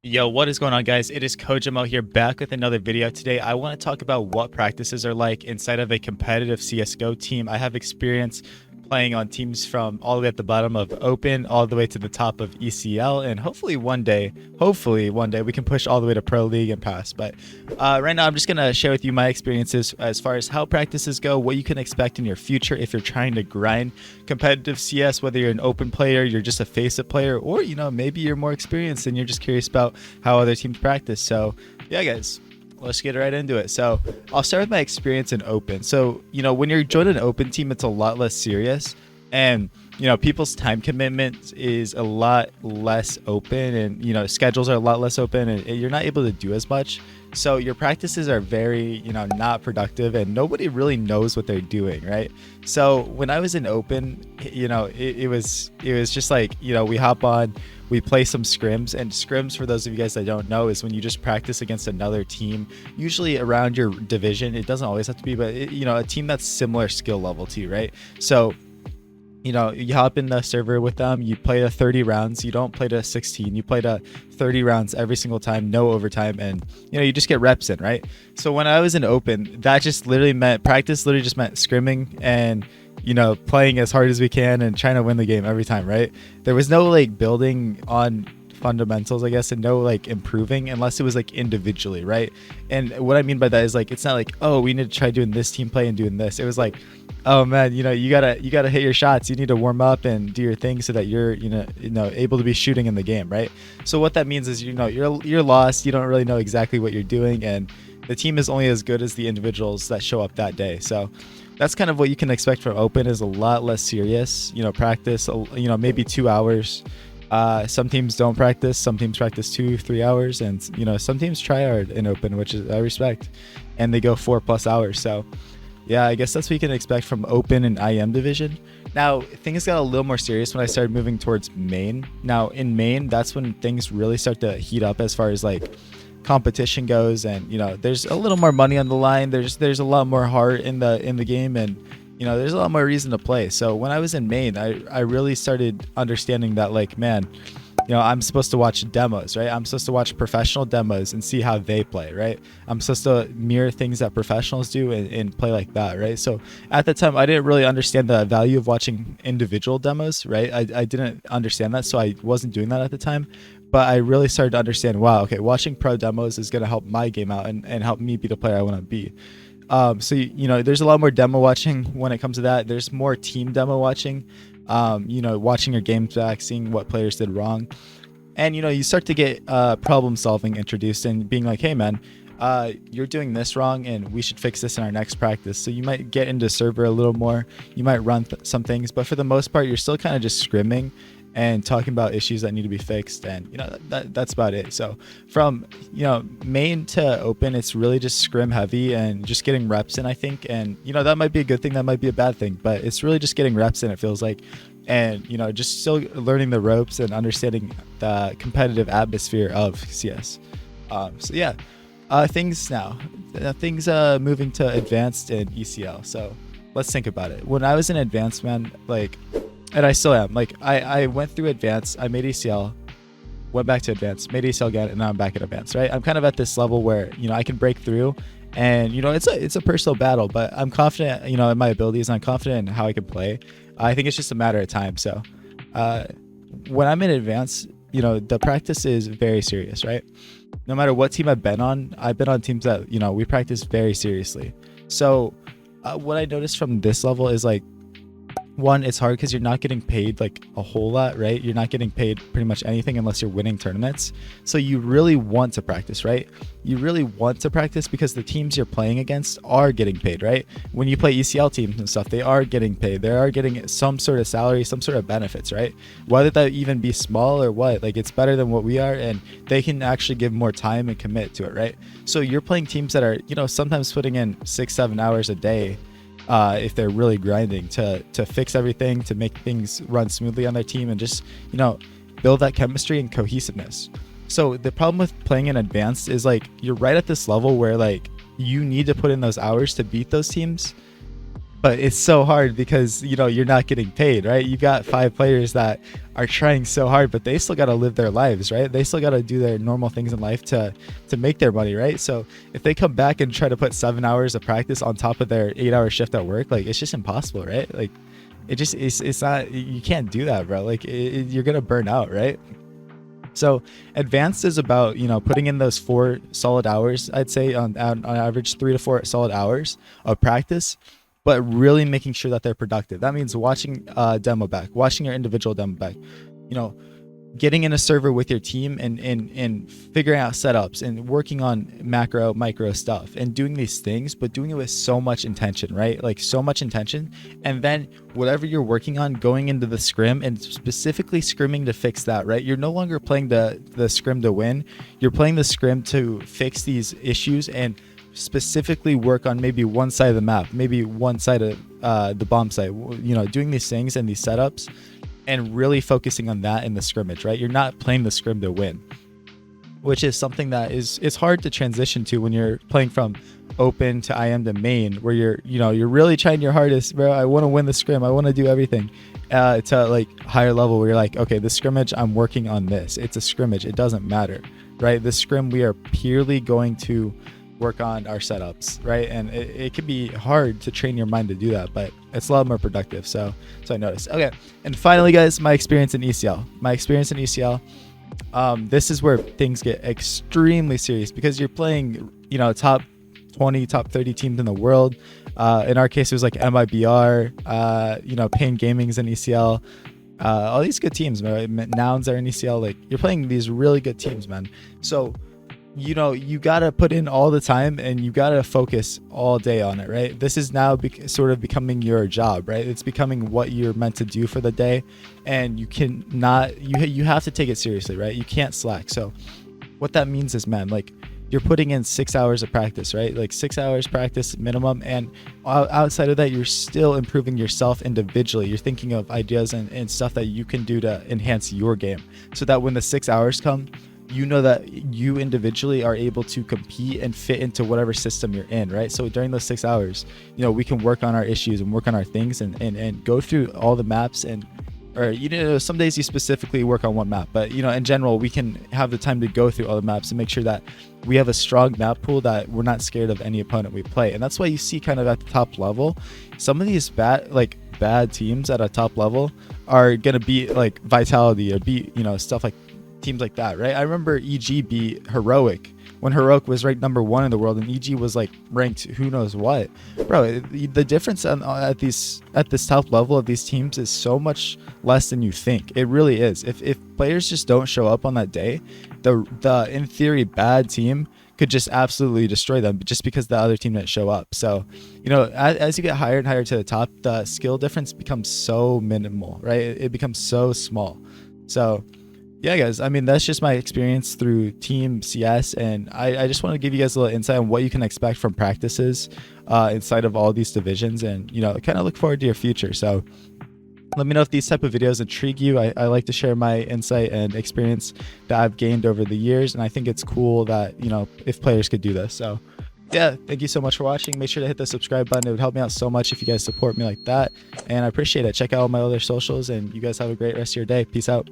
Yo, what is going on, guys? It is CoJoMo here, back with another video. Today I want to talk about what practices are like inside of a competitive CSGO team. I have experience playing on teams from all the way at the bottom of open all the way to the top of ECL, and hopefully one day we can push all the way to Pro League and pass. But right now I'm just gonna share with you my experiences as far as how practices go, what you can expect in your future if you're trying to grind competitive CS, whether you're an open player, you're just a faceit player, or maybe you're more experienced and you're just curious about how other teams practice. So yeah, guys, let's get right into it. So I'll start with my experience in open. So when you're joining an open team, it's a lot less serious, and people's time commitment is a lot less open, and schedules are a lot less open, and you're not able to do as much. So your practices are very not productive, and nobody really knows what they're doing, right? So when I was in open, it was just like, we hop on, we play some scrims. And scrims, for those of you guys that don't know, is when you just practice against another team, usually around your division. It doesn't always have to be, but a team that's similar skill level to you, right? So you hop in the server with them, you play to 30 rounds, you don't play to 16, you play to 30 rounds every single time, no overtime, and you just get reps in, right? So when I was in open, that just literally meant practice, literally just meant scrimming and playing as hard as we can and trying to win the game every time, right? There was no like building on fundamentals, I guess, and no like improving unless it was like individually, right? And what I mean by that is, like, it's not like, oh, we need to try doing this team play and doing this. It was like, oh man, you gotta hit your shots, you need to warm up and do your thing so that you're able to be shooting in the game, right? So what that means is you're lost, you don't really know exactly what you're doing, and the team is only as good as the individuals that show up that day. So that's kind of what you can expect from open, is a lot less serious practice, maybe 2 hours. Some teams don't practice, some teams practice 2-3 hours, and some teams try hard in open, which is I respect, and they go 4+ hours. So yeah, I guess that's what you can expect from open and IM division. Now things got a little more serious when I started moving towards main. Now in main, that's when things really start to heat up as far as like competition goes, and there's a little more money on the line, there's a lot more heart in the game, and there's a lot more reason to play. So when I was in main, I really started understanding that, like, man, I'm supposed to watch demos, right? I'm supposed to watch professional demos and see how they play, right? I'm supposed to mirror things that professionals do and play like that, right? So at the time, I didn't really understand the value of watching individual demos, right? I didn't understand that, so I wasn't doing that at the time. But I really started to understand, wow, okay, watching pro demos is going to help my game out and help me be the player I want to be. So there's a lot more demo watching when it comes to that. There's more team demo watching, watching your games back, seeing what players did wrong, and you start to get problem solving introduced, and being like, hey man, you're doing this wrong and we should fix this in our next practice. So you might get into server a little more, you might run some things, but for the most part you're still kind of just scrimming and talking about issues that need to be fixed, and that's about it. So from main to open, it's really just scrim heavy and just getting reps in, I think. And that might be a good thing, that might be a bad thing, but it's really just getting reps in, it feels like, and just still learning the ropes and understanding the competitive atmosphere of CS. So yeah, things moving to advanced and ECL. So let's think about it. When I was in advanced, man, like, and I still am, like, I went through advanced, I made ACL, went back to advanced, made ACL again, and now I'm back at advanced, right? I'm kind of at this level where I can break through, and it's a personal battle, but I'm confident in my abilities, and I'm confident in how I can play. I think it's just a matter of time. So when I'm in advanced, the practice is very serious, right? No matter what team I've been on teams that we practice very seriously. So what I noticed from this level is, like, one, it's hard because you're not getting paid like a whole lot, right? You're not getting paid pretty much anything unless you're winning tournaments. So you really want to practice, right? You really want to practice because the teams you're playing against are getting paid, right? When you play ECL teams and stuff, they are getting paid. They are getting some sort of salary, some sort of benefits, right? Whether that even be small or what, like, it's better than what we are, and they can actually give more time and commit to it, right? So you're playing teams that are, sometimes putting in 6-7 hours a day, if they're really grinding to fix everything, to make things run smoothly on their team, and just build that chemistry and cohesiveness. So the problem with playing in advanced is, like, you're right at this level where, like, you need to put in those hours to beat those teams, but it's so hard because you're not getting paid, right? You got 5 players that are trying so hard, but they still got to live their lives, right? They still got to do their normal things in life to make their money, right? So if they come back and try to put 7 hours of practice on top of their 8-hour shift at work, like, it's just impossible, right? Like, it's not, you can't do that, bro. Like, you're gonna burn out, right? So advanced is about putting in those 4 solid hours, I'd say on average 3 to 4 solid hours of practice, but really making sure that they're productive. That means watching demo back, watching your individual demo back, getting in a server with your team and figuring out setups and working on macro micro stuff and doing these things, but doing it with so much intention, right? Like, so much intention. And then whatever you're working on, going into the scrim and specifically scrimming to fix that, right? You're no longer playing the scrim to win. You're playing the scrim to fix these issues and specifically work on maybe one side of the map, maybe one side of the bomb site, doing these things and these setups and really focusing on that in the scrimmage, right? You're not playing the scrim to win, which is something that it's hard to transition to when you're playing from open to IM to main, where you're really trying your hardest, bro. I want to win the scrim. I want to do everything to like higher level where you're like, okay, the scrimmage, I'm working on this. It's a scrimmage. It doesn't matter, right? The scrim, we are purely going to work on our setups, right? And it can be hard to train your mind to do that, but it's a lot more productive. So I noticed. Okay, and finally, guys, my experience in ECL. This is where things get extremely serious because you're playing, top 20, top 30 teams in the world. In our case, it was like MIBR, Pain Gaming's in ECL. All these good teams, right? Nouns are in ECL. Like, you're playing these really good teams, man. So you gotta put in all the time and you gotta focus all day on it, right? This is now sort of becoming your job, right? It's becoming what you're meant to do for the day, and you have to take it seriously, right? You can't slack. So what that means is, man, like, you're putting in 6 hours of practice, right? Like 6 hours practice minimum, and outside of that, you're still improving yourself individually. You're thinking of ideas and stuff that you can do to enhance your game, so that when the 6 hours come, that you individually are able to compete and fit into whatever system you're in, right? So during those 6 hours, we can work on our issues and work on our things and go through all the maps or some days you specifically work on one map, but in general, we can have the time to go through all the maps and make sure that we have a strong map pool, that we're not scared of any opponent we play. And that's why you see kind of at the top level, some of these bad teams at a top level are gonna beat like Vitality or beat stuff like teams like that, right? I remember EG beat Heroic when Heroic was ranked #1 in the world and EG was like ranked who knows what. Bro, the difference at this top level of these teams is so much less than you think. It really is. If players just don't show up on that day, the in theory bad team could just absolutely destroy them just because the other team didn't show up. So as you get higher and higher to the top, the skill difference becomes so minimal, right? It becomes so small. So yeah, guys, I mean, that's just my experience through Team CS, and I just want to give you guys a little insight on what you can expect from practices inside of all these divisions, and kind of look forward to your future. So let me know if these type of videos intrigue you. I like to share my insight and experience that I've gained over the years, and I think it's cool that if players could do this. So yeah, thank you so much for watching. Make sure to hit the subscribe button. It would help me out so much if you guys support me like that, and I appreciate it. Check out all my other socials, and you guys have a great rest of your day. Peace out.